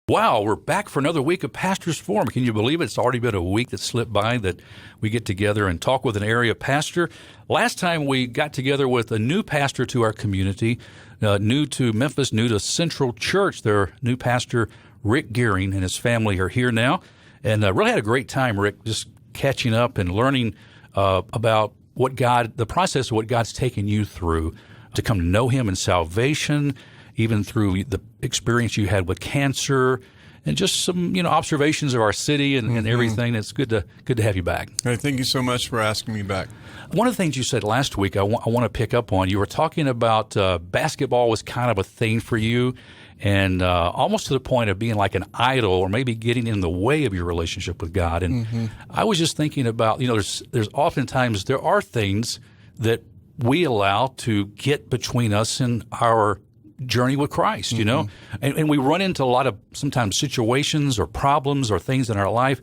Wow, we're back for another week of Pastor's Forum. Can you believe it? It's already been a week that slipped by that we get together and talk with an area pastor. Last time we got together with a new pastor to our community, new to Memphis, new to Central Church. Their new pastor, Rick Gering, and his family are here now. And really had a great time, Rick, just catching up and learning about the process of what God's taken you through to come to know Him in salvation, even through the experience you had with cancer, and just some observations of our city and everything. It's good to have you back. Hey, thank you so much for asking me back. One of the things you said last week I want to pick up on, you were talking about basketball was kind of a thing for you, and almost to the point of being like an idol or maybe getting in the way of your relationship with God. And I was just thinking about, there's oftentimes there are things that we allow to get between us and our journey with Christ, and we run into a lot of sometimes situations or problems or things in our life,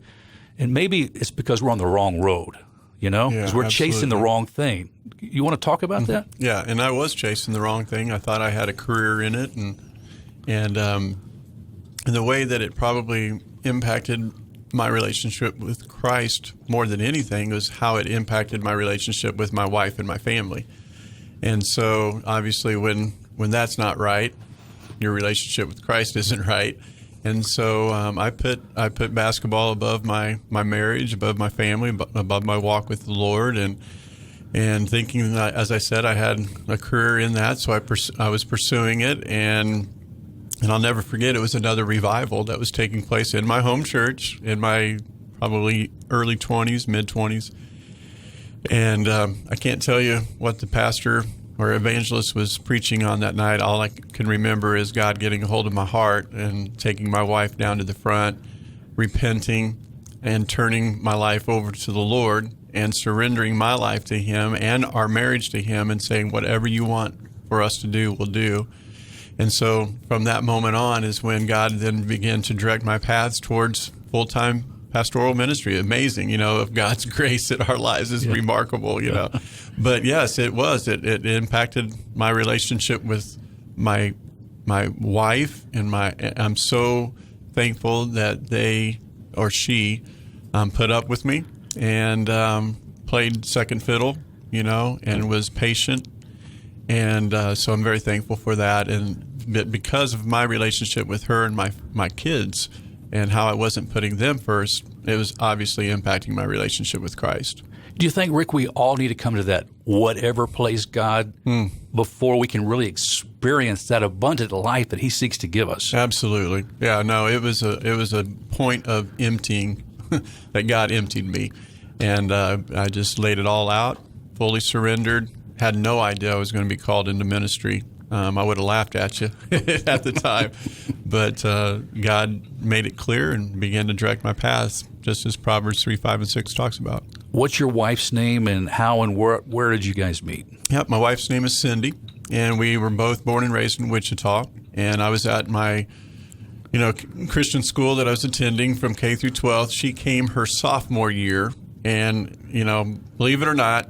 and maybe it's because we're on the wrong road, because we're chasing the wrong thing. You want to talk about that? Yeah, and I was chasing the wrong thing. I thought I had a career in it, and the way that it probably impacted my relationship with Christ more than anything was how it impacted my relationship with my wife and my family. And so obviously when that's not right, your relationship with Christ isn't right. And so I put basketball above my marriage, above my family, above my walk with the Lord, and thinking that, as I said, I had a career in that, so I was pursuing it, and I'll never forget, it was another revival that was taking place in my home church in my probably early 20s, mid-20s. And I can't tell you what the pastor or evangelist was preaching on that night. All I can remember is God getting a hold of my heart and taking my wife down to the front, repenting and turning my life over to the Lord and surrendering my life to Him and our marriage to Him and saying, whatever you want for us to do, we'll do. And so from that moment on is when God then began to direct my paths towards full-time pastoral ministry. Amazing, of God's grace in our lives is remarkable, But yes, it was. It impacted my relationship with my wife, and I'm so thankful that they or she put up with me and played second fiddle, and was patient. And so I'm very thankful for that. But because of my relationship with her and my kids, and how I wasn't putting them first, it was obviously impacting my relationship with Christ. Do you think, Rick, we all need to come to that whatever place God before we can really experience that abundant life that He seeks to give us? Absolutely. Yeah, no, it was a point of emptying that God emptied me. And I just laid it all out, fully surrendered, had no idea I was going to be called into ministry. I would have laughed at you at the time, but God made it clear and began to direct my paths, just as Proverbs 3, 5, and 6 talks about. What's your wife's name, and how and where did you guys meet? Yep, my wife's name is Cindy, and we were both born and raised in Wichita. And I was at my Christian school that I was attending from K through 12. She came her sophomore year, and believe it or not,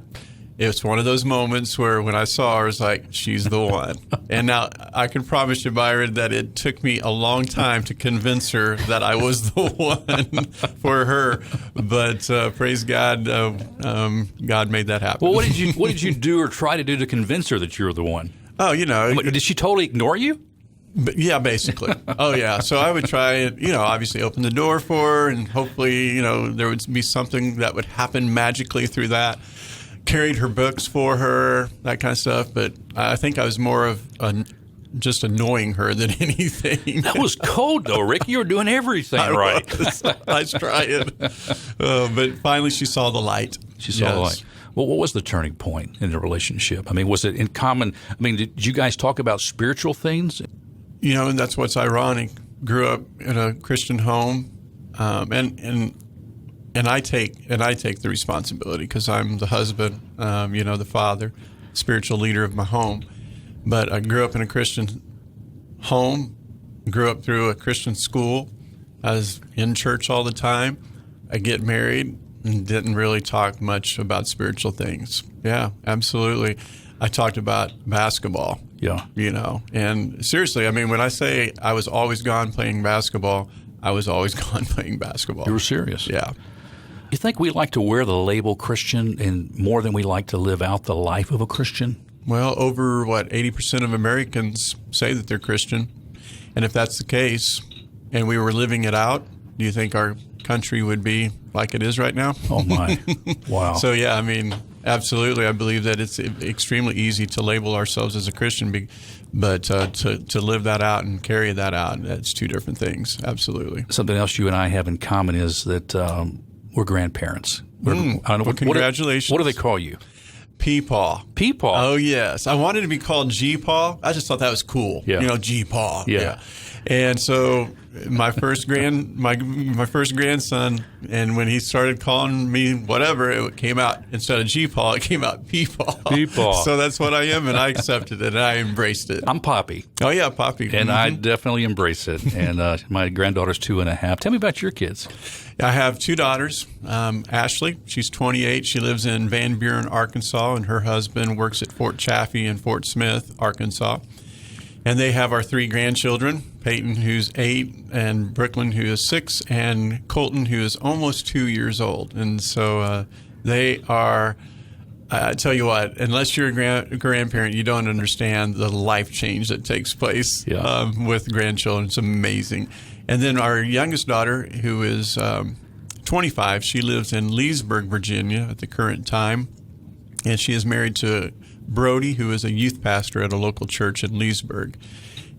it's one of those moments where when I saw her, I was like, she's the one. And now I can promise you, Byron, that it took me a long time to convince her that I was the one for her. But praise God, God made that happen. Well, what did you do or try to do to convince her that you were the one? Oh, Did she totally ignore you? But yeah, basically. Oh, yeah. So I would try and, obviously open the door for her, and hopefully, there would be something that would happen magically through that. Carried her books for her, that kind of stuff. But I think I was more of just annoying her than anything. That was cold, though, Rick. You were doing everything right. I was trying. But finally, she saw the light. She saw the light. Well, what was the turning point in the relationship? I mean, was it in common? I mean, did you guys talk about spiritual things? And that's what's ironic. Grew up in a Christian home, and I take the responsibility because I'm the husband, the father, spiritual leader of my home. But I grew up in a Christian home, grew up through a Christian school. I was in church all the time. I get married and didn't really talk much about spiritual things. Yeah, absolutely. I talked about basketball Yeah. And seriously, I mean, when I say I was always gone playing basketball, I was always gone playing basketball. You were serious. Yeah. You think we like to wear the label Christian and more than we like to live out the life of a Christian? Well, over 80% of Americans say that they're Christian. And if that's the case and we were living it out, do you think our country would be like it is right now? Oh, my. Wow. So, yeah, I mean, absolutely. I believe that it's extremely easy to label ourselves as a Christian, but to live that out and carry that out, that's two different things. Absolutely. Something else you and I have in common is that we're grandparents. I don't know, well, congratulations. What do they call you? Peepaw. Peepaw. Oh, yes. I wanted to be called G-Paw. I just thought that was cool. Yeah. G-Paw. Yeah. And so my first grandson, and when he started calling me whatever, it came out, instead of G-Paw, it came out Peepaw. Peepaw. So that's what I am, and I accepted it, and I embraced it. I'm Poppy. Oh, yeah, Poppy. And I definitely embrace it. And my granddaughter's 2.5. Tell me about your kids. I have two daughters. Ashley, she's 28. She lives in Van Buren, Arkansas, and her husband works at Fort Chaffee in Fort Smith, Arkansas. And they have our three grandchildren, Peyton, who's 8, and Brooklyn, who is 6, and Colton, who is almost 2 years old. And so they are, I tell you what, unless you're a grandparent, you don't understand the life change that takes place with grandchildren. It's amazing. And then our youngest daughter, who is 25, she lives in Leesburg, Virginia at the current time. And she is married to Brody, who is a youth pastor at a local church in Leesburg.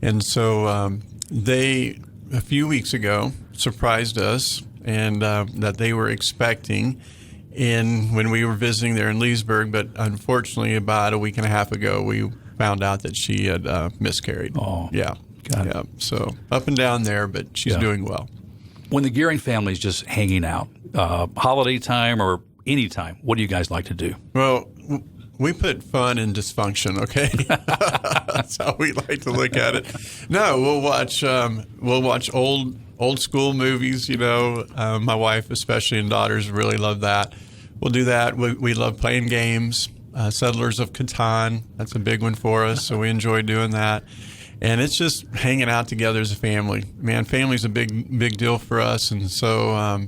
And so they, a few weeks ago, surprised us and that they were expecting when we were visiting there in Leesburg. But unfortunately, about a week and a half ago, we found out that she had miscarried. Oh, yeah. God. Yeah. So up and down there, but she's doing well. When the Gering family is just hanging out, holiday time or any time, what do you guys like to do? Well, we put fun in dysfunction, okay? That's how we like to look at it. No, we'll watch old school movies. My wife, especially, and daughters really love that. We'll do that. We love playing games. Settlers of Catan, that's a big one for us, so we enjoy doing that. And it's just hanging out together as a family. Man, family's a big deal for us, and so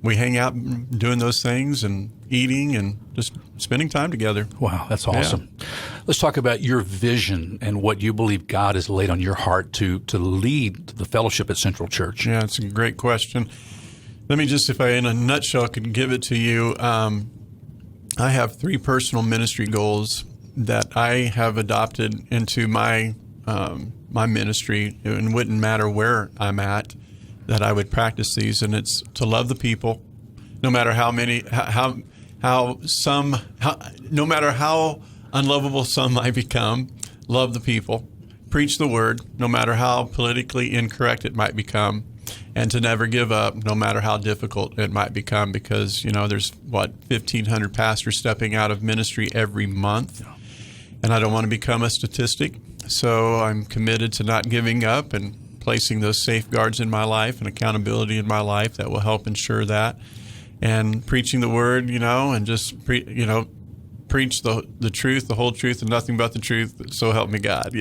we hang out doing those things and eating and just spending time together. Wow, that's awesome. Yeah. Let's talk about your vision and what you believe God has laid on your heart to lead the fellowship at Central Church. Yeah, it's a great question. Let me just, if I in a nutshell could give it to you, I have 3 personal ministry goals that I have adopted into my ministry. It wouldn't matter where I'm at, that I would practice these, and it's to love the people, no matter no matter how unlovable some might become. Love the people, preach the word, no matter how politically incorrect it might become, and to never give up, no matter how difficult it might become, because there's 1,500 pastors stepping out of ministry every month, and I don't want to become a statistic. So I'm committed to not giving up and placing those safeguards in my life and accountability in my life that will help ensure that, and preaching the word, and just preach the truth, the whole truth, and nothing but the truth. So help me God,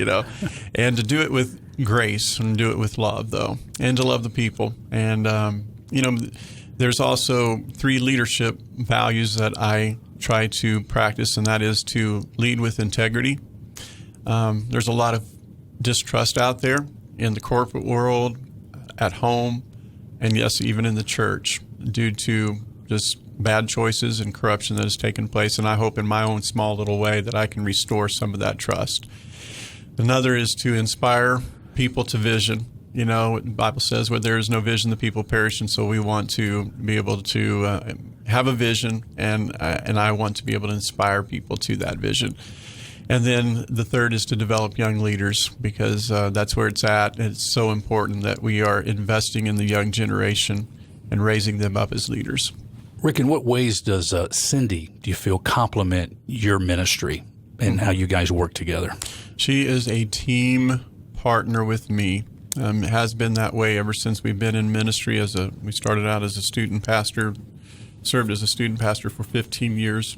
and to do it with grace and do it with love, though, and to love the people. And there's also 3 leadership values that I try to practice, and that is to lead with integrity. There's a lot of distrust out there in the corporate world, at home, and yes, even in the church, due to just bad choices and corruption that has taken place. And I hope in my own small little way that I can restore some of that trust. Another is to inspire people to vision. The Bible says where there is no vision, the people perish, and so we want to be able to have a vision, and I want to be able to inspire people to that vision. And then the third is to develop young leaders, because that's where it's at. It's so important that we are investing in the young generation and raising them up as leaders. Rick, in what ways does Cindy, do you feel, complement your ministry and how you guys work together? She is a team partner with me. It has been that way ever since we've been in ministry. We started out as a student pastor, served as a student pastor for 15 years,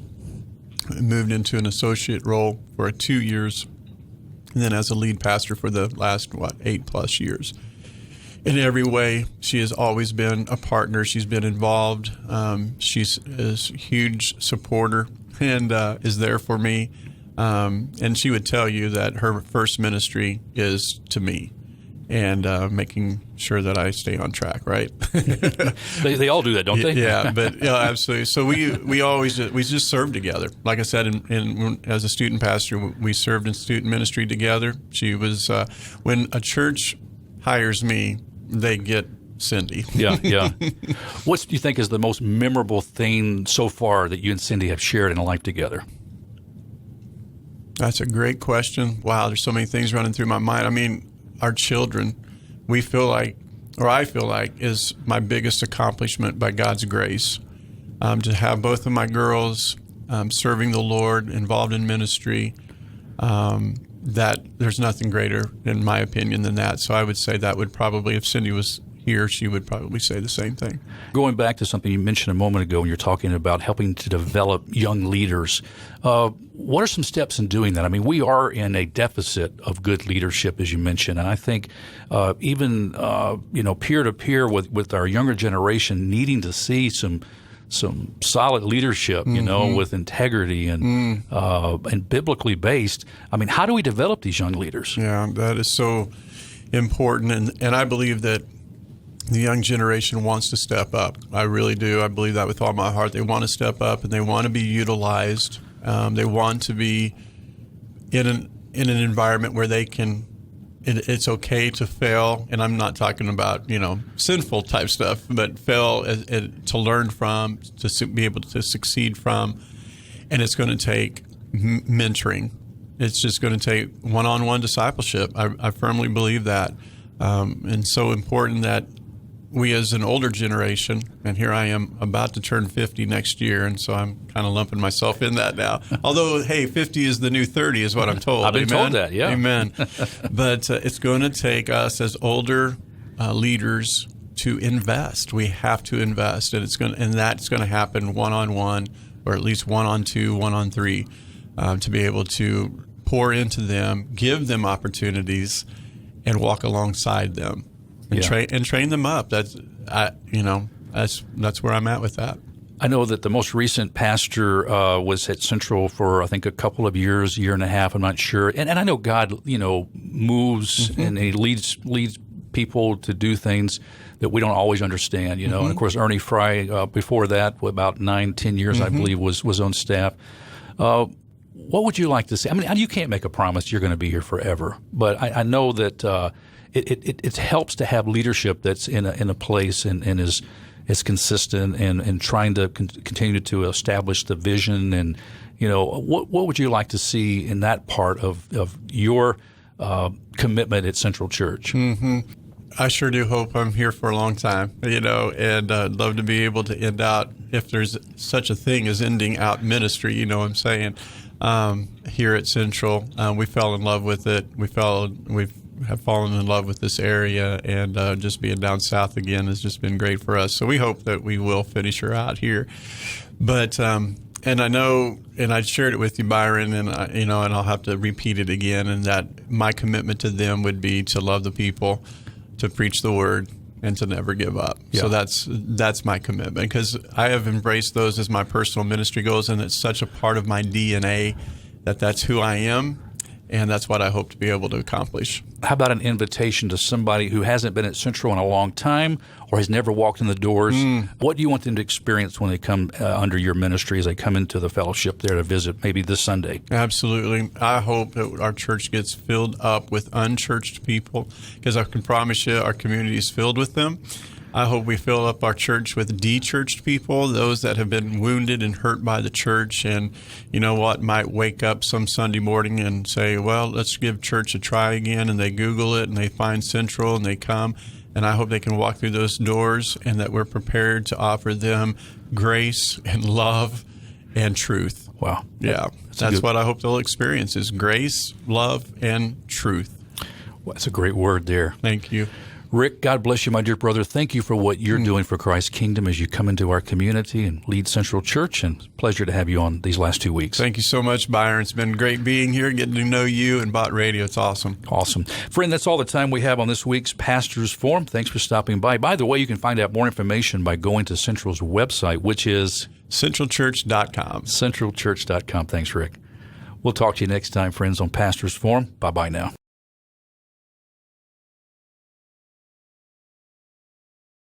moved into an associate role for 2 years, and then as a lead pastor for the last, 8+ years. In every way, she has always been a partner. She's been involved. She's a huge supporter and is there for me. And she would tell you that her first ministry is to me and making sure that I stay on track, right? They all do that, don't they? Yeah, but yeah, absolutely. So we just served together. Like I said, as a student pastor, we served in student ministry together. She was when a church hires me, they get Cindy. Yeah. What do you think is the most memorable thing so far that you and Cindy have shared in life together? That's a great question. Wow, there's so many things running through my mind. I mean, our children, I feel like, is my biggest accomplishment by God's grace. To have both of my girls serving the Lord, involved in ministry, that there's nothing greater, in my opinion, than that. So I would say that would probably, if Cindy was here, she would probably say the same thing. Going back to something you mentioned a moment ago when you're talking about helping to develop young leaders, what are some steps in doing that? I mean, we are in a deficit of good leadership, as you mentioned, and I think even peer-to-peer with our younger generation needing to see some solid leadership, with integrity and biblically based. I mean, how do we develop these young leaders? Yeah, that is so important, and I believe that the young generation wants to step up. I really do. I believe that with all my heart. They want to step up, and they want to be utilized. They want to be in an environment where they can. It's okay to fail, and I'm not talking about sinful type stuff, but fail to learn from, to be able to succeed from, and it's going to take mentoring. It's just going to take one-on-one discipleship. I firmly believe that, and so important that we as an older generation, and here I am about to turn 50 next year, and so I'm kind of lumping myself in that now. Although, hey, 50 is the new 30 is what I'm told. I've been told that, yeah. Amen. But it's going to take us as older leaders to invest. We have to invest, and that's going to happen one-on-one, or at least one-on-two, one-on-three, to be able to pour into them, give them opportunities, and walk alongside them. And train them up. That's where I'm at with that. I know that the most recent pastor was at Central for I think a couple of years, year and a half. I'm not sure. And I know God, moves and He leads people to do things that we don't always understand. And of course Ernie Fry before that, about 9-10 years, I believe, was on staff. What would you like to see? I mean, you can't make a promise you're going to be here forever, but I know that. It helps to have leadership that's in a place and is consistent and trying to continue to establish the vision. And what would you like to see in that part of your commitment at Central Church? I sure do hope I'm here for a long time, and I'd love to be able to end out, if there's such a thing as ending out ministry, what I'm saying, here at Central. We fell in love with it. We have fallen in love with this area, and just being down south again has just been great for us. So we hope that we will finish her out here. But and I know, and I shared it with you, Byron, and and I'll have to repeat it again. And that my commitment to them would be to love the people, to preach the word, and to never give up. Yeah. So that's my commitment, because I have embraced those as my personal ministry goals, and it's such a part of my DNA that's who I am. And that's what I hope to be able to accomplish. How about an invitation to somebody who hasn't been at Central in a long time or has never walked in the doors? What do you want them to experience when they come under your ministry, as they come into the fellowship there to visit maybe this Sunday? Absolutely. I hope that our church gets filled up with unchurched people, because I can promise you our community is filled with them. I hope we fill up our church with de-churched people, those that have been wounded and hurt by the church, and might wake up some Sunday morning and say, well, let's give church a try again, and they Google it and they find Central and they come, and I hope they can walk through those doors, and that we're prepared to offer them grace and love and truth. Wow. Yeah. That's what I hope they'll experience, is grace, love, and truth. Well, that's a great word there. Thank you. Rick, God bless you, my dear brother. Thank you for what you're doing for Christ's kingdom as you come into our community and lead Central Church. And pleasure to have you on these last 2 weeks. Thank you so much, Byron. It's been great being here, getting to know you and Bot Radio. It's awesome. Awesome. Friend, that's all the time we have on this week's Pastors Forum. Thanks for stopping by. By the way, you can find out more information by going to Central's website, which is centralchurch.com. centralchurch.com. Thanks, Rick. We'll talk to you next time, friends, on Pastors Forum. Bye-bye now.